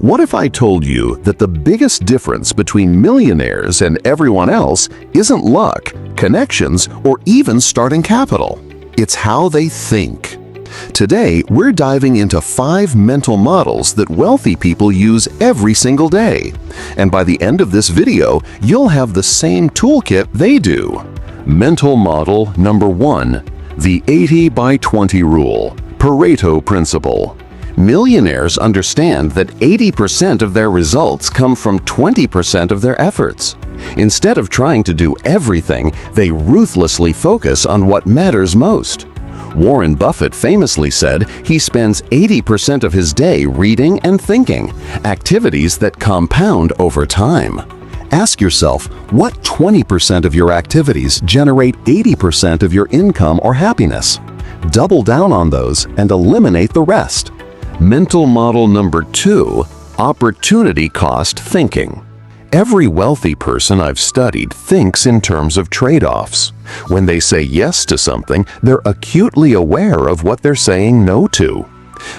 What if I told you that the biggest difference between millionaires and everyone else isn't luck, connections, or even starting capital? It's how they think. Today, we're diving into 5 mental models that wealthy people use every single day. And by the end of this video, you'll have the same toolkit they do. Mental model number 1, the 80 by 20 rule, Pareto principle. Millionaires understand that 80% of their results come from 20% of their efforts. Instead of trying to do everything, they ruthlessly focus on what matters most. Warren Buffett famously said he spends 80% of his day reading and thinking, activities that compound over time. Ask yourself, what 20% of your activities generate 80% of your income or happiness? Double down on those and eliminate the rest. Mental model number 2, opportunity cost thinking. Every wealthy person I've studied thinks in terms of trade-offs. When they say yes to something, they're acutely aware of what they're saying no to.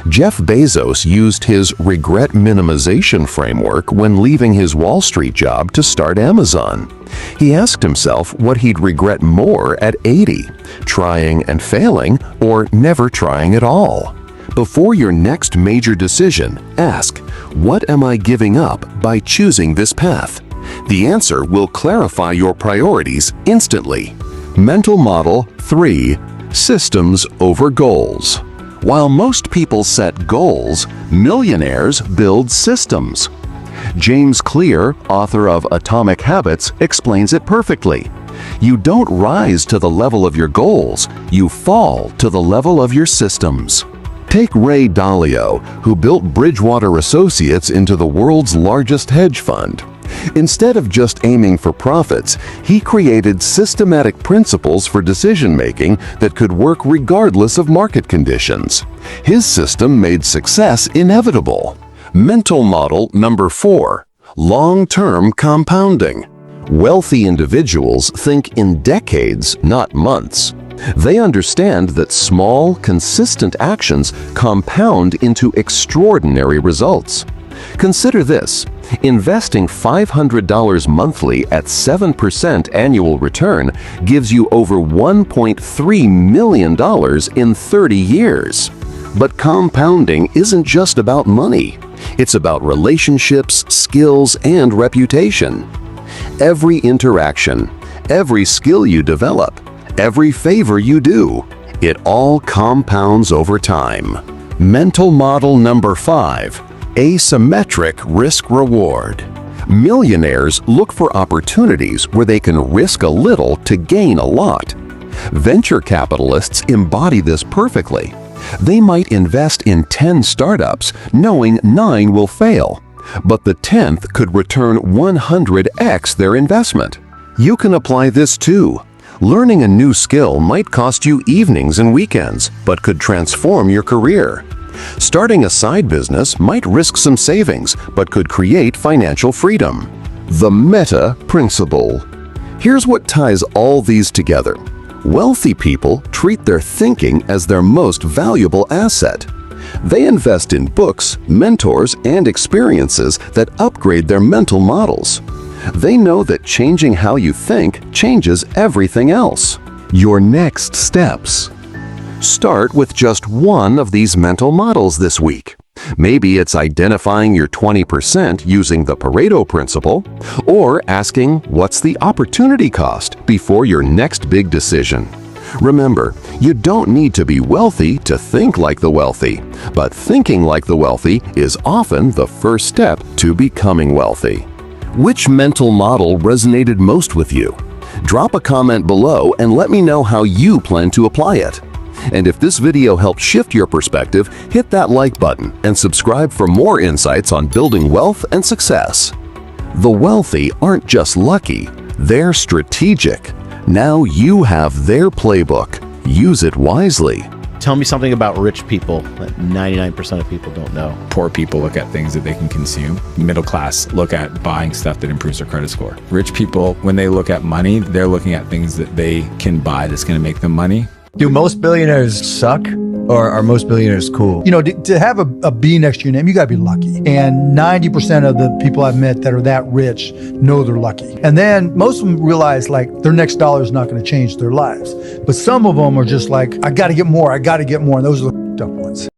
Jeff Bezos used his regret minimization framework when leaving his Wall Street job to start Amazon. He asked himself what he'd regret more at 80, trying and failing, or never trying at all. Before your next major decision, ask, what am I giving up by choosing this path? The answer will clarify your priorities instantly. Mental model 3, systems over goals. While most people set goals, millionaires build systems. James Clear, author of Atomic Habits, explains it perfectly. You don't rise to the level of your goals, you fall to the level of your systems. Take Ray Dalio, who built Bridgewater Associates into the world's largest hedge fund. Instead of just aiming for profits, he created systematic principles for decision-making that could work regardless of market conditions. His system made success inevitable. Mental model number 4, long-term compounding. Wealthy individuals think in decades, not months. They understand that small, consistent actions compound into extraordinary results. Consider this. Investing $500 monthly at 7% annual return gives you over $1.3 million in 30 years. But compounding isn't just about money. It's about relationships, skills, and reputation. Every interaction, every skill you develop, every favor you do, it all compounds over time. Mental model number 5, asymmetric risk-reward. Millionaires look for opportunities where they can risk a little to gain a lot. Venture capitalists embody this perfectly. They might invest in 10 startups knowing 9 will fail, but the 10th could return 100x their investment. You can apply this too. Learning a new skill might cost you evenings and weekends, but could transform your career. Starting a side business might risk some savings, but could create financial freedom. The meta principle. Here's what ties all these together. Wealthy people treat their thinking as their most valuable asset. They invest in books, mentors, and experiences that upgrade their mental models. They know that changing how you think changes everything else. Your next steps. Start with just one of these mental models this week. Maybe it's identifying your 20% using the Pareto principle, or asking what's the opportunity cost before your next big decision. Remember, you don't need to be wealthy to think like the wealthy, but thinking like the wealthy is often the first step to becoming wealthy. Which mental model resonated most with you? Drop a comment below and let me know how you plan to apply it. And if this video helped shift your perspective, hit that like button and subscribe for more insights on building wealth and success. The wealthy aren't just lucky, they're strategic. Now you have their playbook. Use it wisely. Tell me something about rich people that 99% of people don't know. Poor people look at things that they can consume. Middle class look at buying stuff that improves their credit score. Rich people, when they look at money, they're looking at things that they can buy that's going to make them money. Do most billionaires suck? Or are most millionaires cool? You know, to have a B next to your name, you got to be lucky. And 90% of the people I've met that are that rich know they're lucky. And then most of them realize like their next dollar is not going to change their lives. But some of them are just like, I got to get more. And those are the f***ed up ones.